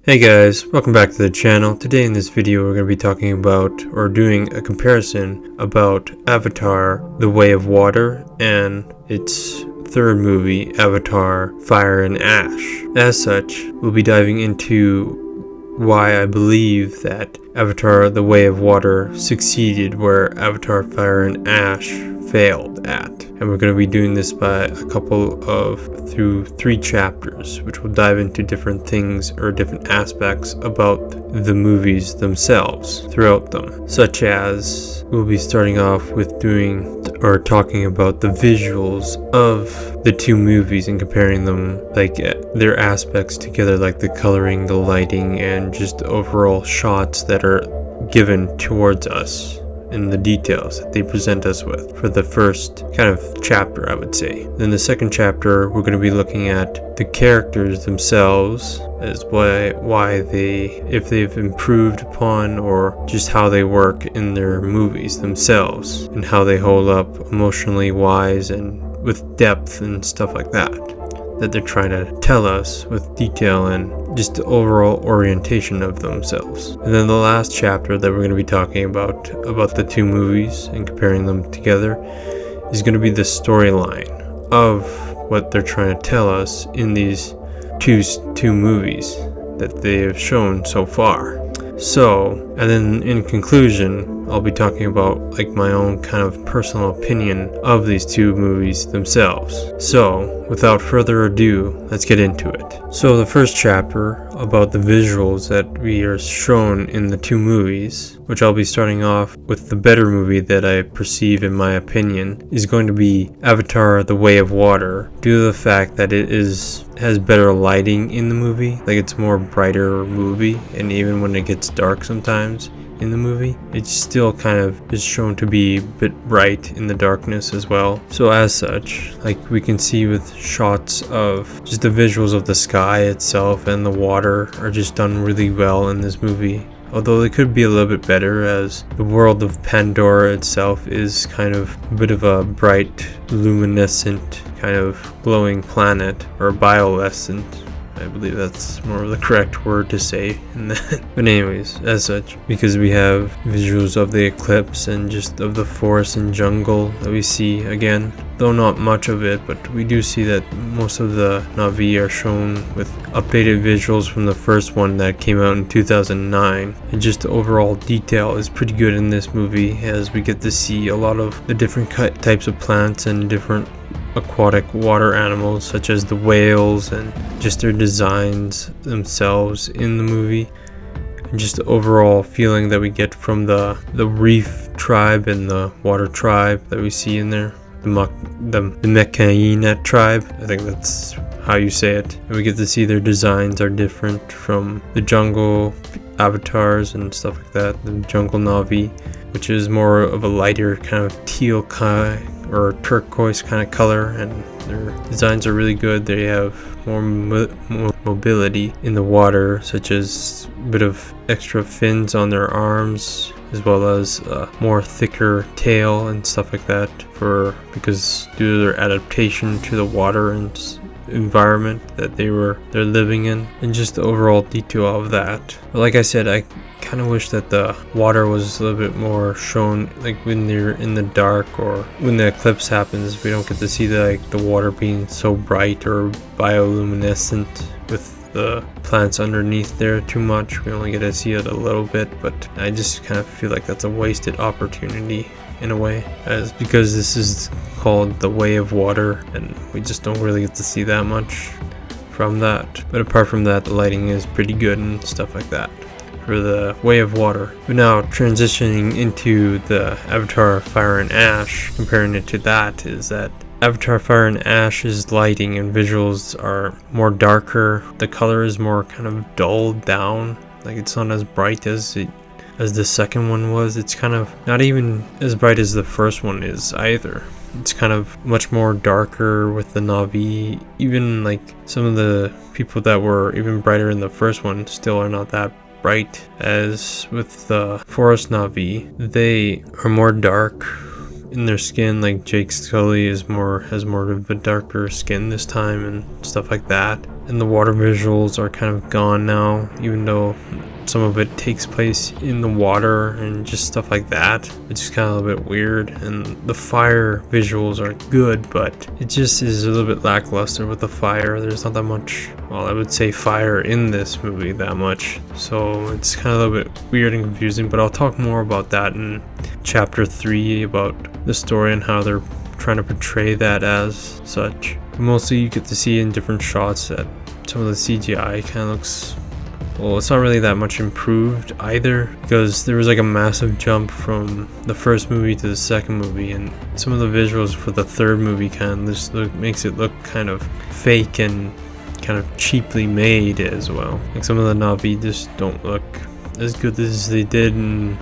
Hey guys, welcome back to the channel. Today in this video we're going to be talking about or doing a comparison about Avatar: The Way of Water and its third movie, Avatar: Fire and Ash. As such, we'll be diving into why I believe that Avatar: The Way of Water succeeded where Avatar: Fire and Ash failed at. And we're going to be doing this by through 3 chapters, which will dive into different things or different aspects about the movies themselves throughout them, such as we'll be starting off with talking about the visuals of the 2 movies and comparing them, like their aspects together, like the coloring, the lighting, and just the overall shots that are given towards us and the details that they present us with for the first kind of chapter, I would say. Then the second chapter, we're going to be looking at the characters themselves, as if they've improved upon or just how they work in their movies themselves and how they hold up emotionally wise and with depth and stuff like that they're trying to tell us with detail and just the overall orientation of themselves. And then the last chapter that we're going to be talking about the 2 movies and comparing them together is going to be the storyline of what they're trying to tell us in these two movies that they have shown so far. So, and then in conclusion, I'll be talking about like my own kind of personal opinion of these 2 movies themselves. So, without further ado, let's get into it. So the first chapter about the visuals that we are shown in the 2 movies, which I'll be starting off with the better movie that I perceive in my opinion, is going to be Avatar: The Way of Water, due to the fact that it has better lighting in the movie. Like, it's more brighter movie, and even when it gets dark sometimes in the movie, it's still kind of is shown to be a bit bright in the darkness as well. So as such, like we can see with shots of just the visuals of the sky itself and the water are just done really well in this movie. Although they could be a little bit better, as the world of Pandora itself is kind of a bit of a bright, luminescent, kind of glowing planet, or bioluminescent. I believe that's more of the correct word to say in that. But anyways, as such, because we have visuals of the eclipse and just of the forest and jungle that we see again, though not much of it, but we do see that most of the Na'vi are shown with updated visuals from the first one that came out in 2009. And just the overall detail is pretty good in this movie, as we get to see a lot of the different types of plants and different aquatic water animals, such as the whales, and just their designs themselves in the movie, and just the overall feeling that we get from the reef tribe and the water tribe that we see in there, the Mekaina tribe, I think that's how you say it. And we get to see their designs are different from the jungle avatars and stuff like that, the jungle Na'vi, which is more of a lighter kind of teal or turquoise kind of color, and their designs are really good. They have more mobility in the water, such as a bit of extra fins on their arms, as well as a more thicker tail and stuff like that, because due to their adaptation to the water and environment that they're living in, and just the overall detail of that. But like I said, I kind of wish that the water was a little bit more shown, like when they're in the dark or when the eclipse happens. We don't get to see the water being so bright or bioluminescent with the plants underneath there too much. We only get to see it a little bit, but I just kind of feel like that's a wasted opportunity in a way, as because this is called The Way of Water and we just don't really get to see that much from that. But apart from that, the lighting is pretty good and stuff like that for The Way of Water. But now transitioning into the Avatar: Fire and Ash, comparing it to that, is that Avatar: Fire and Ash's lighting and visuals are more darker. The color is more kind of dulled down, like it's not as bright as the second one was. It's kind of not even as bright as the first one is either. It's kind of much more darker with the Na'vi. Even like some of the people that were even brighter in the first one still are not that bright as with the forest Na'vi. They are more dark in their skin. Like Jake Sully has more of a darker skin this time and stuff like that. And the water visuals are kind of gone now, even though some of it takes place in the water and just stuff like that. It's just kind of a little bit weird. And the fire visuals are good, but it just is a little bit lackluster with the fire. There's not that much, well, I would say fire in this movie that much. So it's kind of a little bit weird and confusing, but I'll talk more about that in chapter 3 about the story and how they're trying to portray that as such. Mostly you get to see in different shots that some of the CGI kind of looks, well, it's not really that much improved either, because there was like a massive jump from the first movie to the second movie, and some of the visuals for the third movie kind of just makes it look kind of fake and kind of cheaply made as well. Like some of the Na'vi just don't look as good as they did in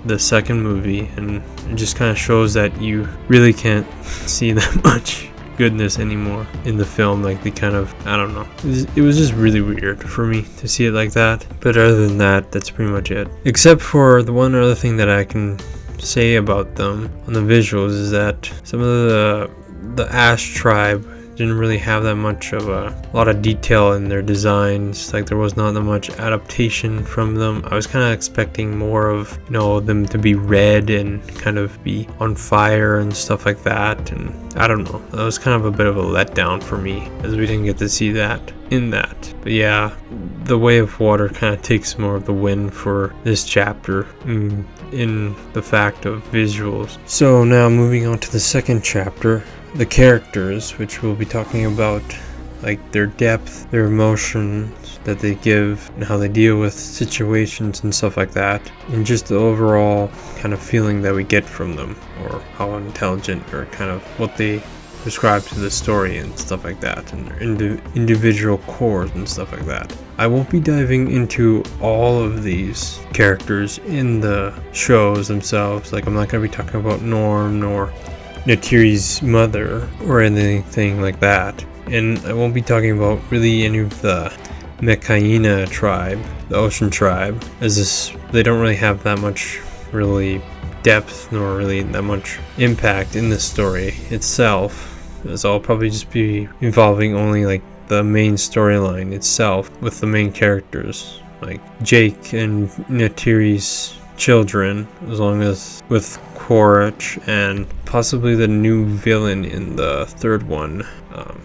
the second movie, and it just kind of shows that you really can't see that much goodness anymore in the film. Like they kind of, I don't know, it was just really weird for me to see it like that. But other than that, that's pretty much it, except for the one other thing that I can say about them on the visuals is that some of the Ash tribe didn't really have that much of a lot of detail in their designs. Like there was not that much adaptation from them. I was kind of expecting more of, you know, them to be red and kind of be on fire and stuff like that, and I don't know, that was kind of a bit of a letdown for me, as we didn't get to see that in that. But yeah, the Way of Water kind of takes more of the win for this chapter in the fact of visuals. So now moving on to the second chapter, the characters, which we'll be talking about, like their depth, their emotions that they give, and how they deal with situations and stuff like that, and just the overall kind of feeling that we get from them, or how intelligent or kind of what they prescribe to the story and stuff like that, and their individual cores and stuff like that. I won't be diving into all of these characters in the shows themselves. Like I'm not going to be talking about Norm nor Neytiri's mother or anything like that, and I won't be talking about really any of the Mekaina tribe, the ocean tribe, as they don't really have that much really depth nor really that much impact in the story itself, as I'll probably just be involving only like the main storyline itself with the main characters like Jake and Neytiri's children, as long as with Quaritch and possibly the new villain in the third one,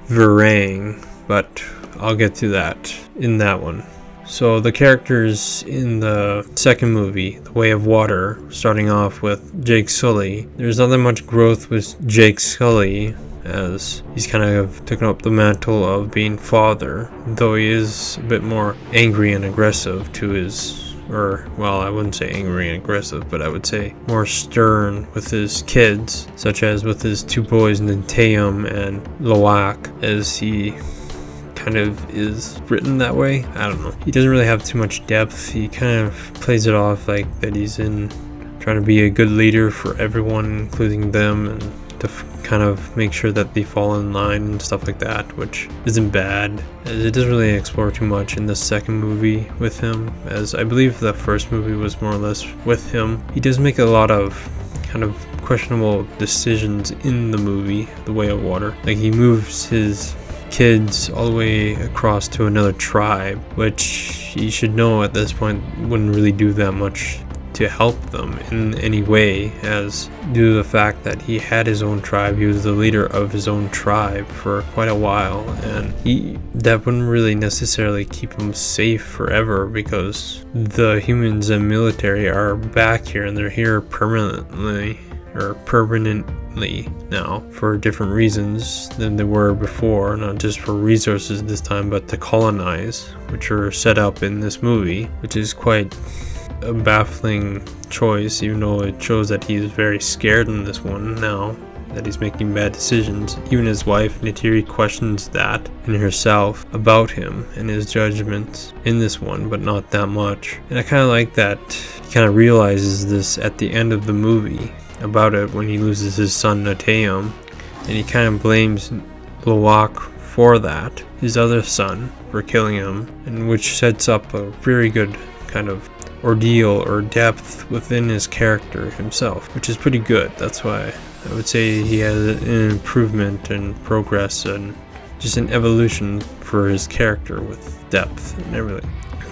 Varang, but I'll get to that in that one. So the characters in the second movie, The Way of Water, starting off with Jake Sully, there's not that much growth with Jake Sully, as he's kind of taken up the mantle of being father, though he is a bit more angry and aggressive to his, or, well, I wouldn't say angry and aggressive, but I would say more stern with his kids, such as with his two boys, Nteum and Loak, as he kind of is written that way. I don't know. He doesn't really have too much depth. He kind of plays it off like that he's trying to be a good leader for everyone, including them, and to kind of make sure that they fall in line and stuff like that, which isn't bad, as it doesn't really explore too much in the second movie with him, as I believe the first movie was more or less with him. He does make a lot of kind of questionable decisions in the movie, The Way of Water. Like he moves his kids all the way across to another tribe, which he should know at this point wouldn't really do that much to help them in any way, as due to the fact that he had his own tribe, he was the leader of his own tribe for quite a while, and that wouldn't really necessarily keep him safe forever, because the humans and military are back here and they're here permanently now for different reasons than they were before, not just for resources this time, but to colonize, which are set up in this movie, which is quite a baffling choice, even though it shows that he's very scared in this one now, that he's making bad decisions. Even his wife Neytiri questions that in herself about him and his judgments in this one, but not that much. And I kind of like that he kind of realizes this at the end of the movie about it when he loses his son Nteum, and he kind of blames Loak for that, his other son, for killing him, and which sets up a very good kind of ordeal or depth within his character himself, which is pretty good. That's why I would say he has an improvement and progress and just an evolution for his character with depth and everything.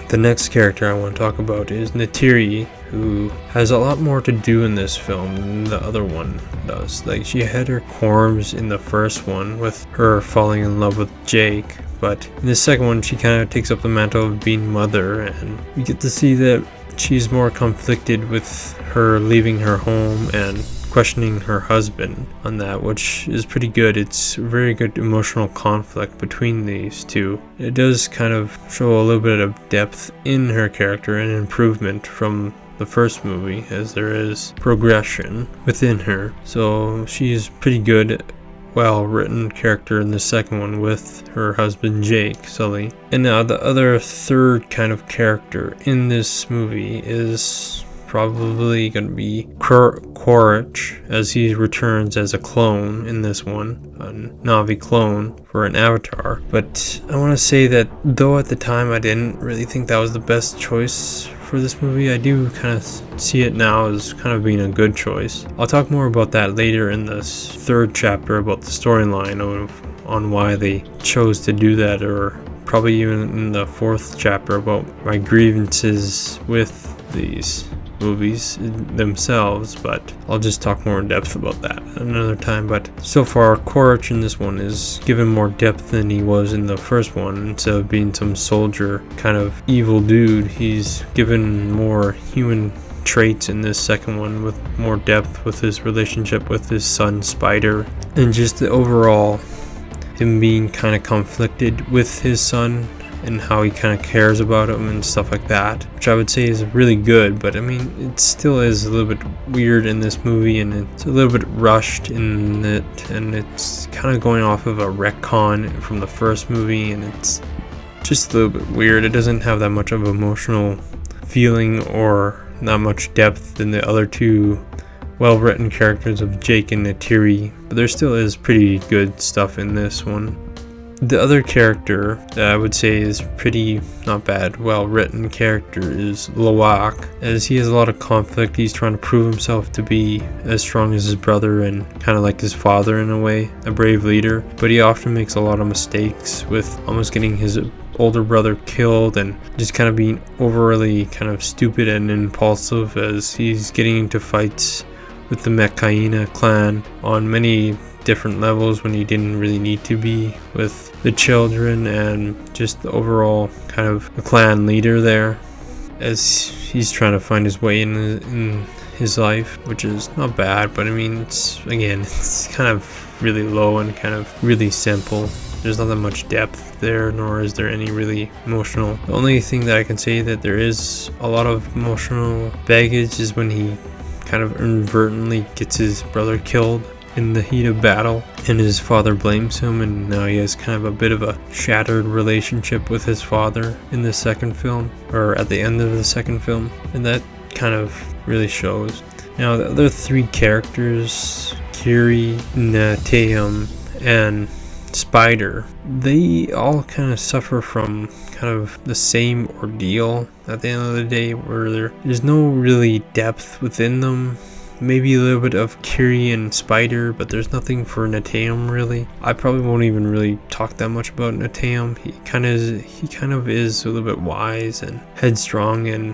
The next character I want to talk about is Neytiri, who has a lot more to do in this film than the other one does. Like, she had her qualms in the first one with her falling in love with Jake, but in the second one she kind of takes up the mantle of being mother, and we get to see that she's more conflicted with her leaving her home and questioning her husband on that, which is pretty good. It's a very good emotional conflict between these two. It does kind of show a little bit of depth in her character and improvement from the first movie, as there is progression within her. So she's pretty good, well written character in the second one with her husband Jake Sully. And now the other third kind of character in this movie is probably going to be Quaritch, as he returns as a clone in this one, a Na'vi clone for an avatar. But I want to say that though at the time I didn't really think that was the best choice for this movie, I do kind of see it now as kind of being a good choice. I'll talk more about that later in this third chapter about the storyline on why they chose to do that, or probably even in the fourth chapter about my grievances with these movies themselves, but I'll just talk more in depth about that another time. But so far, Quaritch in this one is given more depth than he was in the first one. Instead of being some soldier kind of evil dude, he's given more human traits in this second one, with more depth with his relationship with his son Spider, and just the overall him being kind of conflicted with his son and how he kind of cares about him and stuff like that, which I would say is really good. But I mean, it still is a little bit weird in this movie, and it's a little bit rushed in it, and it's kind of going off of a retcon from the first movie, and it's just a little bit weird. It doesn't have that much of emotional feeling or not much depth in the other two well-written characters of Jake and Neytiri, but there still is pretty good stuff in this one. The other character that I would say is pretty not bad, well-written character is Lawak, as he has a lot of conflict. He's trying to prove himself to be as strong as his brother and kind of like his father in a way, a brave leader, but he often makes a lot of mistakes, with almost getting his older brother killed and just kind of being overly kind of stupid and impulsive as he's getting into fights with the Mekaina clan on many different levels when he didn't really need to be, with the children and just the overall kind of a clan leader there, as he's trying to find his way in his life, which is not bad. But I mean, it's kind of really low and kind of really simple. There's not that much depth there, nor is there any really emotional. The only thing that I can say that there is a lot of emotional baggage is when he kind of inadvertently gets his brother killed in the heat of battle, and his father blames him, and now he has kind of a bit of a shattered relationship with his father in the second film, or at the end of the second film, and that kind of really shows. Now the other three characters, Kiri, Neteyam, and Spider, they all kind of suffer from kind of the same ordeal at the end of the day, where there's no really depth within them. Maybe a little bit of Kiri and Spider, but there's nothing for Neteyam really. I probably won't even really talk that much about Neteyam. He kind of is a little bit wise and headstrong, and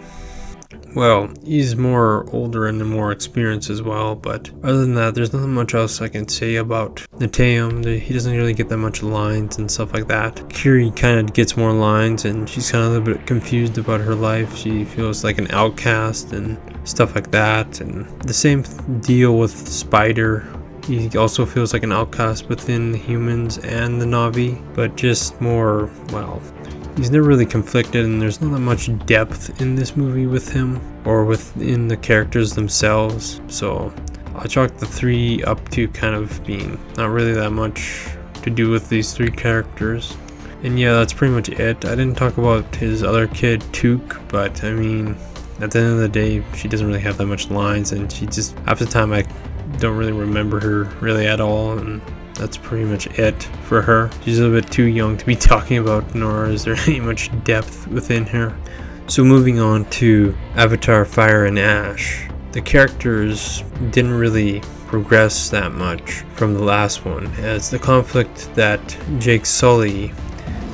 well, he's more older and more experienced as well. But other than that, there's nothing much else I can say about Neteyam. He doesn't really get that much lines and stuff like that. Kiri kind of gets more lines, and she's kind of a little bit confused about her life. She feels like an outcast and stuff like that. And the same deal with Spider. He also feels like an outcast within the humans and the Na'vi, but just more, well, he's never really conflicted, and there's not that much depth in this movie with him or within the characters themselves. So I chalk the three up to kind of being not really that much to do with these three characters. And yeah, that's pretty much it. I didn't talk about his other kid, Took, but I mean, at the end of the day, she doesn't really have that much lines, and she just, half the time I don't really remember her really at all, and that's pretty much it for her. She's a little bit too young to be talking about, nor is there any much depth within her. So moving on to Avatar Fire and Ash. The characters didn't really progress that much from the last one, as the conflict that Jake Sully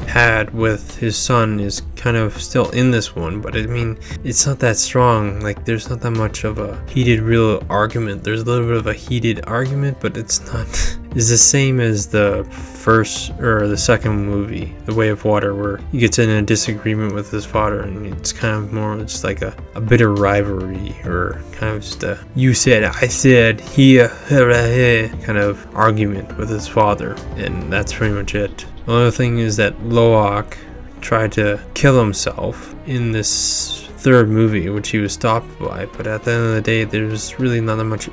had with his son is kind of still in this one, but I mean, it's not that strong. Like, there's not that much of a heated real argument. There's a little bit of a heated argument, but it's not it's the same as the first or the second movie, The Way of Water, where he gets in a disagreement with his father, and it's kind of more just like a bitter rivalry, or kind of just a you said, I said, he kind of argument with his father, and that's pretty much it. Another thing is that Loak tried to kill himself in this third movie, which he was stopped by, but at the end of the day, there's really not that much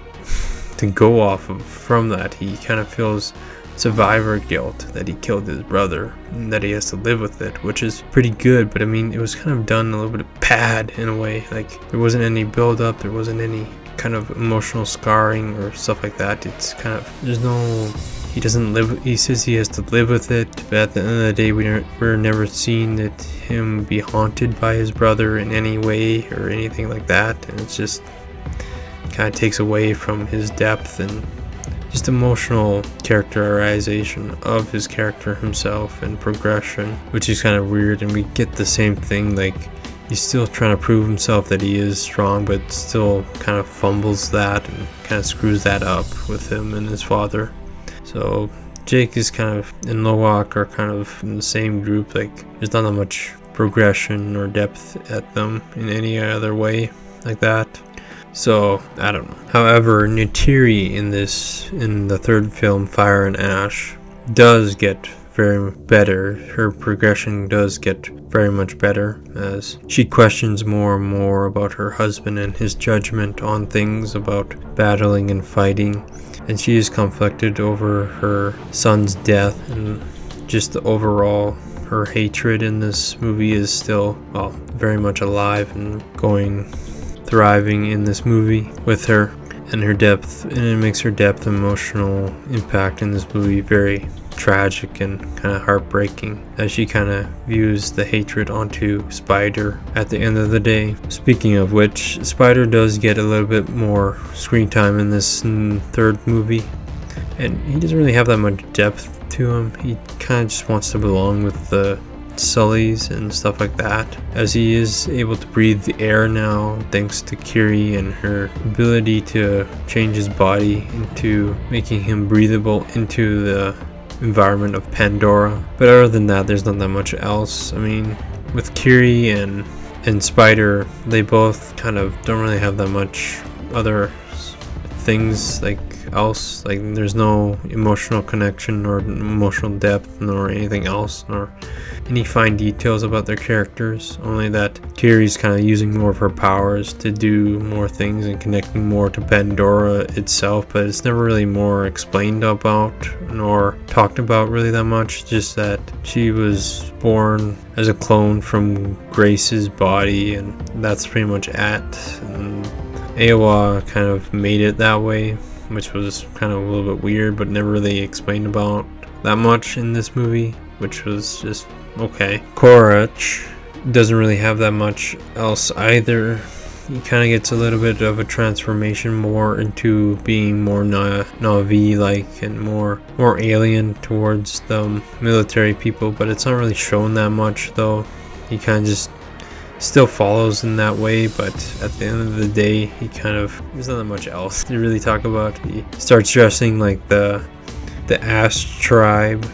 to go off of from that. He kind of feels survivor guilt that he killed his brother and that he has to live with it, which is pretty good, but I mean, it was kind of done a little bit bad in a way. Like, there wasn't any build up, there wasn't any kind of emotional scarring or stuff like that. It's kind of, there's no, he doesn't live, he says he has to live with it, but at the end of the day, we're never seen that him be haunted by his brother in any way or anything like that, and it's just kind of takes away from his depth and just emotional characterization of his character himself and progression, which is kind of weird. And we get the same thing, like, he's still trying to prove himself that he is strong, but still kind of fumbles that and kind of screws that up with him and his father. So Jake is kind of, and Loak are kind of in the same group. Like, there's not that much progression or depth at them in any other way like that. So, I don't know. However, Neytiri in the third film, Fire and Ash, does get very better. Her progression does get very much better, as she questions more and more about her husband and his judgment on things, about battling and fighting. And she is conflicted over her son's death, and just the overall, her hatred in this movie is still, well, very much alive and thriving in this movie with her and her depth, and it makes her depth and emotional impact in this movie very tragic and kind of heartbreaking, as she kind of views the hatred onto Spider at the end of the day. Speaking of which, Spider does get a little bit more screen time in this third movie, and he doesn't really have that much depth to him. He kind of just wants to belong with the Sullys and stuff like that, as he is able to breathe the air now thanks to Kiri and her ability to change his body into making him breathable into the environment of Pandora. But other than that, there's not that much else. I mean, with Kiri and Spider, they both kind of don't really have that much other things like else. Like, there's no emotional connection or emotional depth nor anything else, nor any fine details about their characters, only that Kiri's kind of using more of her powers to do more things and connecting more to Pandora itself, but it's never really more explained about nor talked about really that much, just that she was born as a clone from Grace's body, and that's pretty much it. And Awa kind of made it that way, which was kind of a little bit weird, but never really explained about that much in this movie, which was just okay. Korach doesn't really have that much else either. He kind of gets a little bit of a transformation more into being more Na'vi-like and more alien towards the military people, but it's not really shown that much though. He kind of just still follows in that way, but at the end of the day, he kind of, there's not that much else to really talk about. He starts dressing like the Ash tribe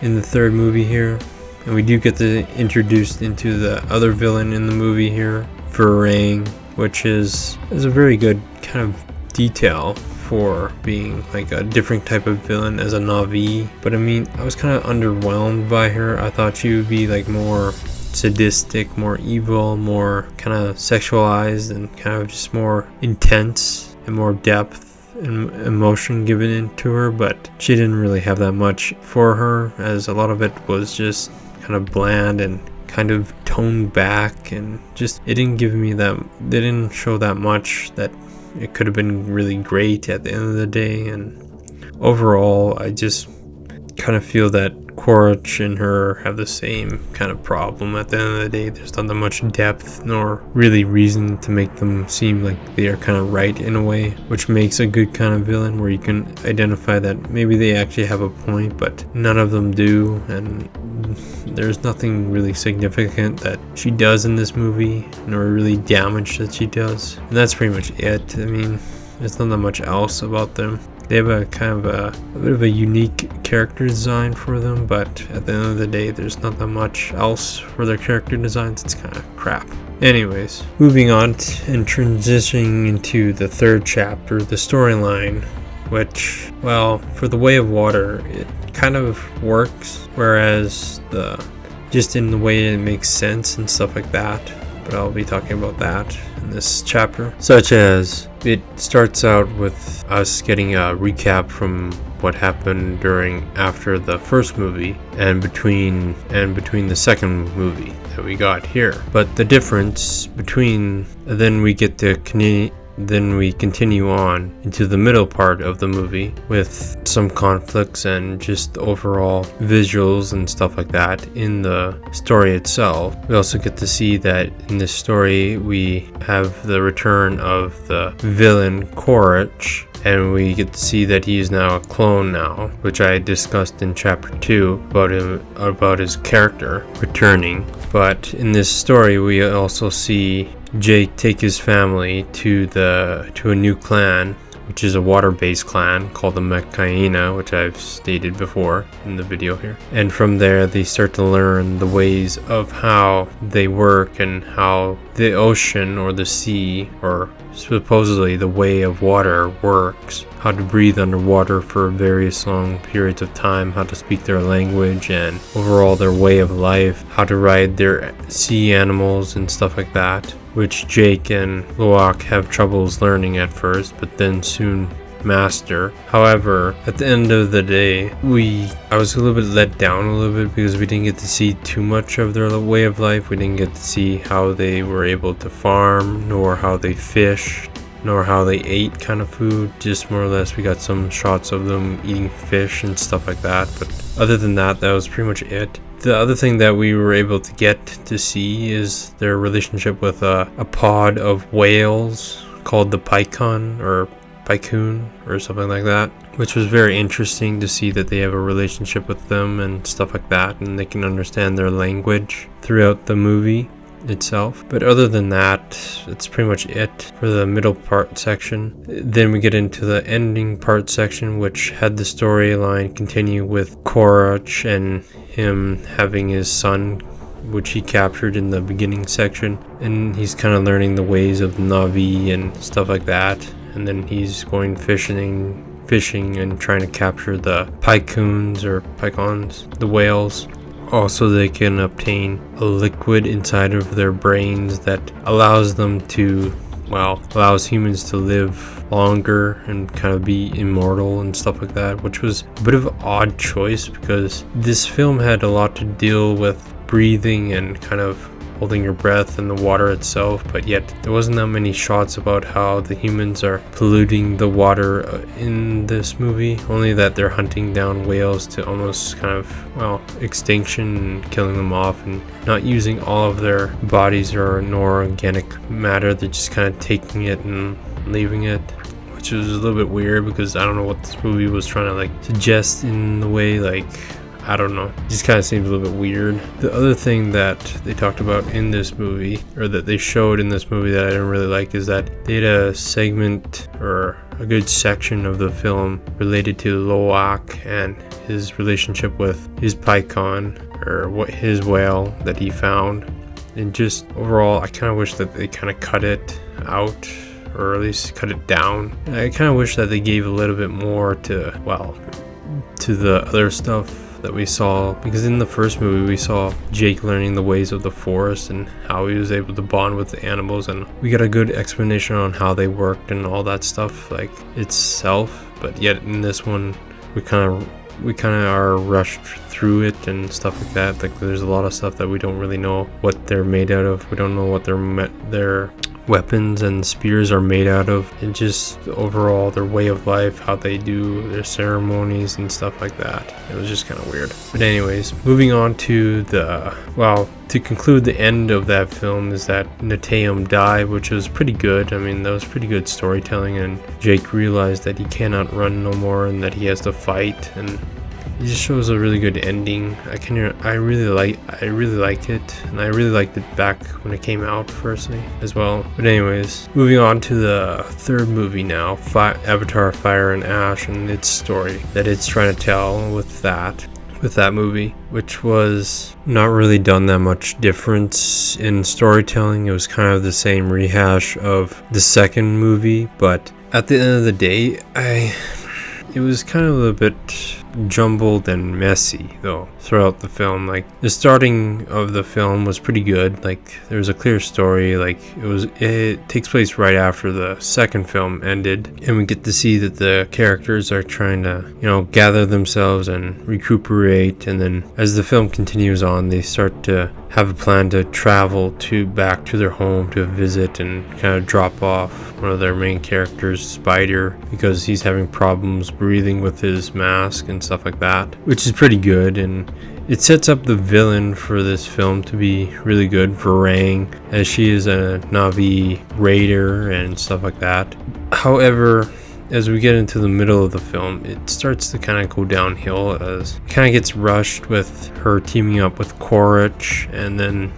in the third movie here, and we do get introduced into the other villain in the movie here, Varang, which is a very good kind of detail for being like a different type of villain as a Na'vi. But I mean, I was kind of underwhelmed by her. I thought she would be like more sadistic, more evil, more kind of sexualized, and kind of just more intense and more depth and emotion given into her, but she didn't really have that much for her, as a lot of it was just kind of bland and kind of toned back, and just they didn't show that much that it could have been really great at the end of the day. And overall, I just kind of feel that Quaritch and her have the same kind of problem. At the end of the day, there's not that much depth nor really reason to make them seem like they are kind of right in a way, which makes a good kind of villain where you can identify that maybe they actually have a point, but none of them do, and there's nothing really significant that she does in this movie, nor really damage that she does. And that's pretty much it. I mean, there's not that much else about them. They have a kind of a bit of a unique character design for them, but at the end of the day, there's not that much else for their character designs. It's kind of crap. Anyways, moving on and transitioning into the third chapter, the storyline, which, well, for The Way of Water, it kind of works, whereas just in the way it makes sense and stuff like that. But I'll be talking about that in this chapter, such as it starts out with us getting a recap from what happened after the first movie and between the second movie that we got here. But the difference between then we continue on into the middle part of the movie with some conflicts and just overall visuals and stuff like that in the story itself. We also get to see that in this story we have the return of the villain Quaritch, and we get to see that he is now a clone now, which I discussed in chapter 2 about his character returning. But in this story we also see Jake take his family to a new clan, which is a water-based clan called the Mekaina, which I've stated before in the video here. And from there they start to learn the ways of how they work and how the ocean or the sea, or supposedly the way of water, works. How to breathe underwater for various long periods of time, how to speak their language, and overall their way of life, how to ride their sea animals and stuff like that, which Jake and Loak have troubles learning at first, but then soon master. However, at the end of the day, I was a little bit let down a little bit because we didn't get to see too much of their way of life. We didn't get to see how they were able to farm, nor how they fished, nor how they ate kind of food. Just more or less we got some shots of them eating fish and stuff like that, but other than that, that was pretty much it. The other thing that we were able to get to see is their relationship with a pod of whales called the Pycon or Pycoon or something like that, which was very interesting to see that they have a relationship with them and stuff like that, and they can understand their language throughout the movie itself. But other than that, that's pretty much it for the middle part section. Then we get into the ending part section, which had the storyline continue with Quaritch and him having his son, which he captured in the beginning section, and he's kind of learning the ways of Navi and stuff like that. And then he's going fishing and trying to capture the Pycoons or Pycons, the whales. Also, they can obtain a liquid inside of their brains that allows humans to live longer and kind of be immortal and stuff like that, which was a bit of an odd choice because this film had a lot to deal with breathing and kind of holding your breath in the water itself, but yet there wasn't that many shots about how the humans are polluting the water in this movie, only that they're hunting down whales to almost kind of, extinction and killing them off and not using all of their bodies or nor organic matter. They're just kind of taking it and leaving it, which was a little bit weird because I don't know what this movie was trying to suggest in the way, I don't know. It just kind of seems a little bit weird. The other thing that they talked about in this movie, or that they showed in this movie that I didn't really like, is that they had a segment or a good section of the film related to Loak and his relationship with his Pycon, or his whale that he found. And just overall, I kind of wish that they kind of cut it out, or at least cut it down. I kind of wish that they gave a little bit more to the other stuff that we saw, because in the first movie we saw Jake learning the ways of the forest and how he was able to bond with the animals, and we got a good explanation on how they worked and all that stuff itself. But yet in this one we kind of are rushed through it and stuff like that. There's a lot of stuff that we don't really know what they're made out of. We don't know what their weapons and spears are made out of, and just overall their way of life, how they do their ceremonies and stuff like that. It was just kind of weird. But anyways, moving on to to conclude the end of that film is that Neteum died, which was pretty good. I mean, that was pretty good storytelling, and Jake realized that he cannot run no more and that he has to fight, and it just shows a really good ending. I really liked it, and I really liked it back when it came out firstly as well. But anyways, moving on to the third movie now, Avatar: Fire and Ash, and its story that it's trying to tell with that movie, which was not really done that much difference in storytelling. It was kind of the same rehash of the second movie, but at the end of the day, it was kind of a bit jumbled and messy though throughout the film. Like, the starting of the film was pretty good. Like, there was a clear story. Like, it takes place right after the second film ended, and we get to see that the characters are trying to, gather themselves and recuperate. And then as the film continues on, they start to have a plan to travel back to their home to visit and kind of drop off one of their main characters, Spider, because he's having problems breathing with his mask and stuff like that, which is pretty good. And it sets up the villain for this film to be really good, Varang, as she is a Na'vi raider and stuff like that. However, as we get into the middle of the film, it starts to kind of go downhill, as it kind of gets rushed with her teaming up with Korich, and then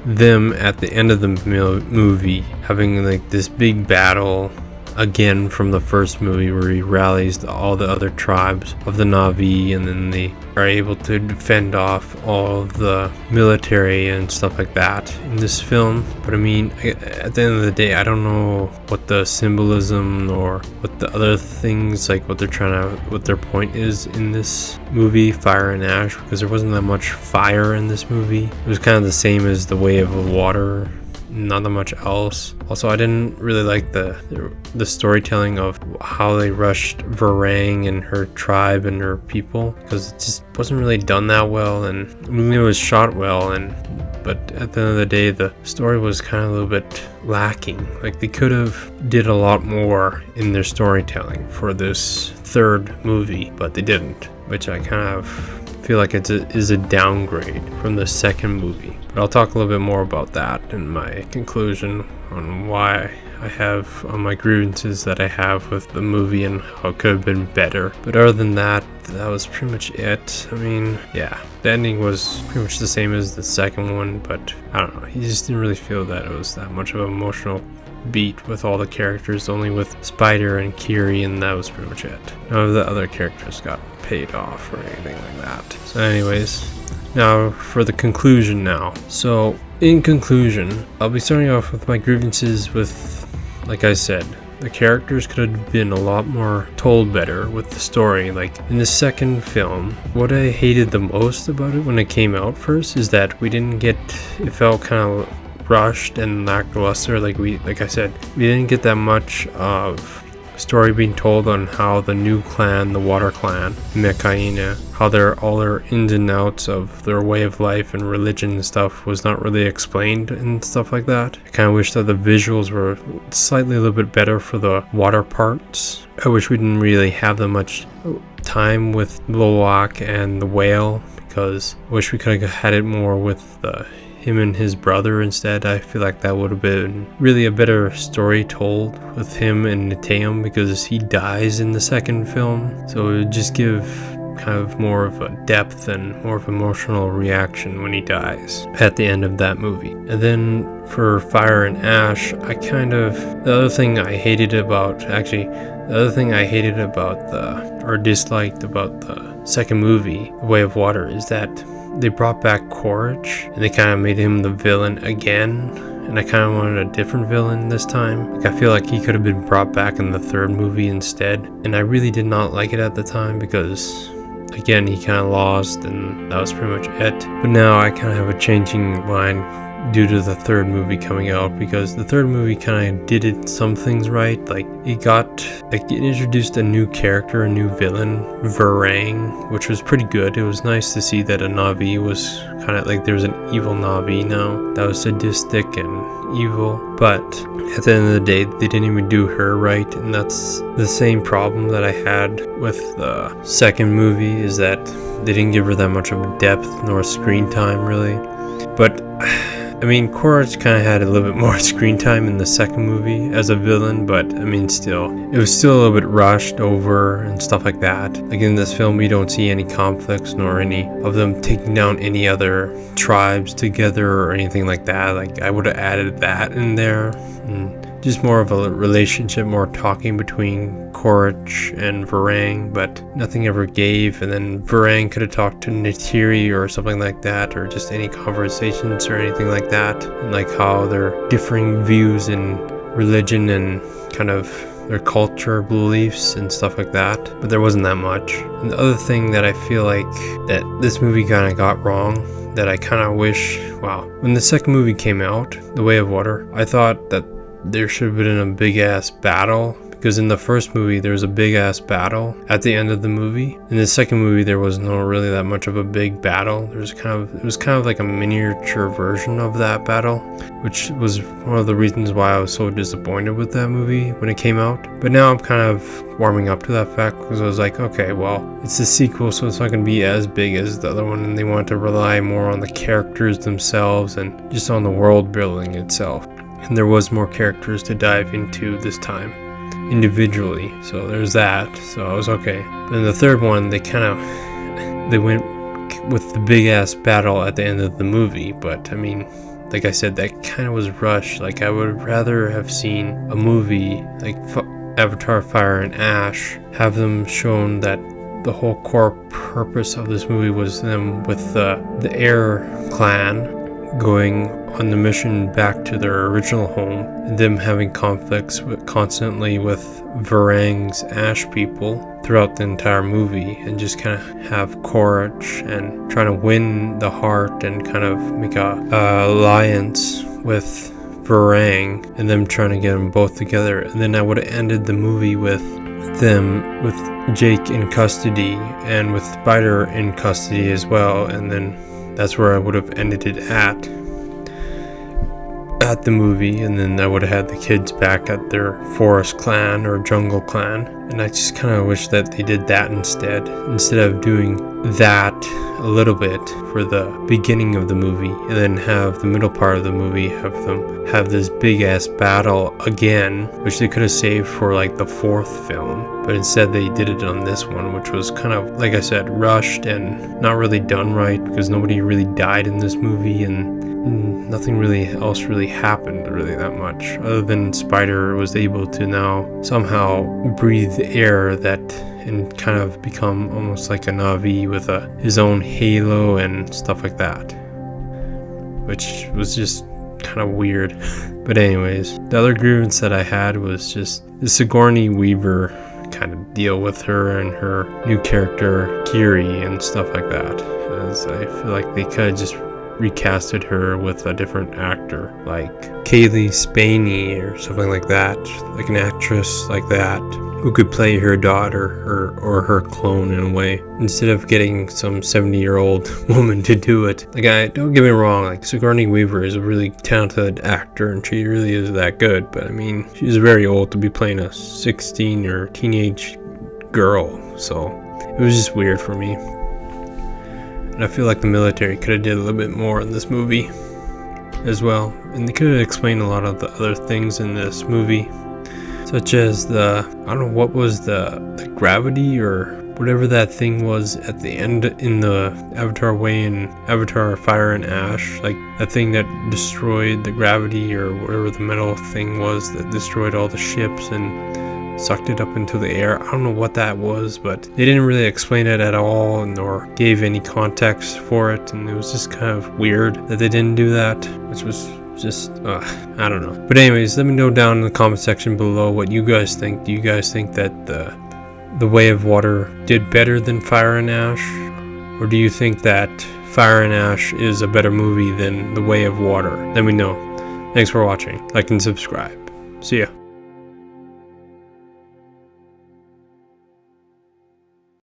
them at the end of the movie having like this big battle again from the first movie, where he rallies all the other tribes of the Na'vi, and then they are able to defend off all of the military and stuff like that in this film. But I mean, at the end of the day, I don't know what the symbolism or what the other things, like what their point is in this movie, Fire and Ash, because there wasn't that much fire in this movie. It was kind of the same as The Way of Water, not that much else. Also, I didn't really like the storytelling of how they rushed Varang and her tribe and her people, because it just wasn't really done that well. And I mean, it was shot well, but at the end of the day, the story was kind of a little bit lacking. Like, they could have did a lot more in their storytelling for this third movie, but they didn't, which I kind of feel like it is a downgrade from the second movie. But I'll talk a little bit more about that in my conclusion on why I have on my grievances that I have with the movie and how it could have been better. But other than that, that was pretty much it. I mean, yeah, the ending was pretty much the same as the second one, but I don't know, you just didn't really feel that it was that much of an emotional beat with all the characters, only with Spider and Kiri, and that was pretty much it. None of the other characters got paid off or anything like that. So anyways, now for the conclusion now. So in conclusion, I'll be starting off with my grievances with, like I said, the characters could have been a lot more told better with the story. Like in the second film, what I hated the most about it when it came out first is that we didn't get, it felt kind of rushed and lackluster. Like I said, we didn't get that much of story being told on how the new clan, the Water Clan, Mekaina, how all their ins and outs of their way of life and religion and stuff was not really explained and stuff like that. I kind of wish that the visuals were slightly a little bit better for the water parts. I wish we didn't really have that much time with Loak and the whale, because I wish we could have had it more with him and his brother instead. I feel like that would have been really a better story told with him and Neteum, because he dies in the second film, so it would just give kind of more of a depth and more of an emotional reaction when he dies at the end of that movie. And then for Fire and Ash, the other thing I hated about or disliked about the second movie, The Way of Water, is that they brought back Korich and they kind of made him the villain again, and I kind of wanted a different villain this time. Like, I feel like he could have been brought back in the third movie instead, and I really did not like it at the time, because again, he kind of lost and that was pretty much it. But now I kind of have a changing mind due to the third movie coming out, because the third movie kind of did some things right. Like it introduced a new character, a new villain, Varang, which was pretty good. It was nice to see that a Na'vi was kind of like, there's an evil Na'vi now that was sadistic and evil, but at the end of the day they didn't even do her right, and that's the same problem that I had with the second movie, is that they didn't give her that much of a depth nor screen time really. But I mean, Korach kind of had a little bit more screen time in the second movie as a villain, but I mean, still, it was still a little bit rushed over and stuff like that. Like in this film, we don't see any conflicts nor any of them taking down any other tribes together or anything like that. Like, I would have added that in there. And just more of a relationship, more talking between Korach and Varang, but nothing ever gave. And then Varang could have talked to Neytiri or something like that, or just any conversations or anything like that, and like how their differing views in religion and kind of their culture, beliefs and stuff like that, but there wasn't that much. And the other thing that I feel like that this movie kind of got wrong, that I kind of wish, when the second movie came out, The Way of Water, I thought that there should have been a big ass battle, because in the first movie there was a big ass battle at the end of the movie. In the second movie there was not really that much of a big battle. It was kind of like a miniature version of that battle, which was one of the reasons why I was so disappointed with that movie when it came out. But now I'm kind of warming up to that fact, because I was like, okay, well, it's a sequel, so it's not going to be as big as the other one, and they want to rely more on the characters themselves and just on the world building itself. And there was more characters to dive into this time individually, so there's that, so I was okay. But in the third one, they went with the big ass battle at the end of the movie, but I mean, like I said, that kind of was rushed. Like, I would rather have seen a movie like Avatar Fire and Ash, have them shown that the whole core purpose of this movie was them with the Air clan going on the mission back to their original home, and them having conflicts constantly with Varang's Ash people throughout the entire movie, and just kind of have Korach and trying to win the heart and kind of make a alliance with Varang, and them trying to get them both together. And then I would have ended the movie with them with Jake in custody and with Spider in custody as well, and then that's where I would have ended it at the movie, and then I would have had the kids back at their forest clan or jungle clan. And I just kind of wish that they did that instead of doing that a little bit for the beginning of the movie, and then have the middle part of the movie have them have this big ass battle again, which they could have saved for like the fourth film. But instead they did it on this one, which was kind of, like I said, rushed and not really done right, because nobody really died in this movie, and nothing really else really happened really that much, other than Spider was able to now somehow breathe air that and kind of become almost like a Na'vi with his own halo and stuff like that, which was just kind of weird. But anyways, the other grievance that I had was just the Sigourney Weaver kind of deal with her and her new character Kiri and stuff like that, as I feel like they could have just recasted her with a different actor, like Kaylee Spaney or something like that, like an actress like that who could play her daughter or her clone in a way, instead of getting some 70-year-old woman to do it. Like, don't get me wrong, like Sigourney Weaver is a really talented actor and she really is that good, but I mean, she's very old to be playing a 16 or teenage girl, so it was just weird for me. And I feel like the military could have did a little bit more in this movie as well, and they could have explained a lot of the other things in this movie, such as I don't know what was the gravity or whatever that thing was at the end in the Avatar Way and Avatar Fire and Ash, like that thing that destroyed the gravity or whatever the metal thing was that destroyed all the ships and sucked it up into the air. I don't know what that was, but they didn't really explain it at all, nor gave any context for it, and it was just kind of weird that they didn't do that, which was just, I don't know. But anyways, let me know down in the comment section below what you guys think. Do you guys think that the Way of Water did better than Fire and Ash? Or do you think that Fire and Ash is a better movie than The Way of Water, let me know. Thanks for watching. Like and subscribe. See ya.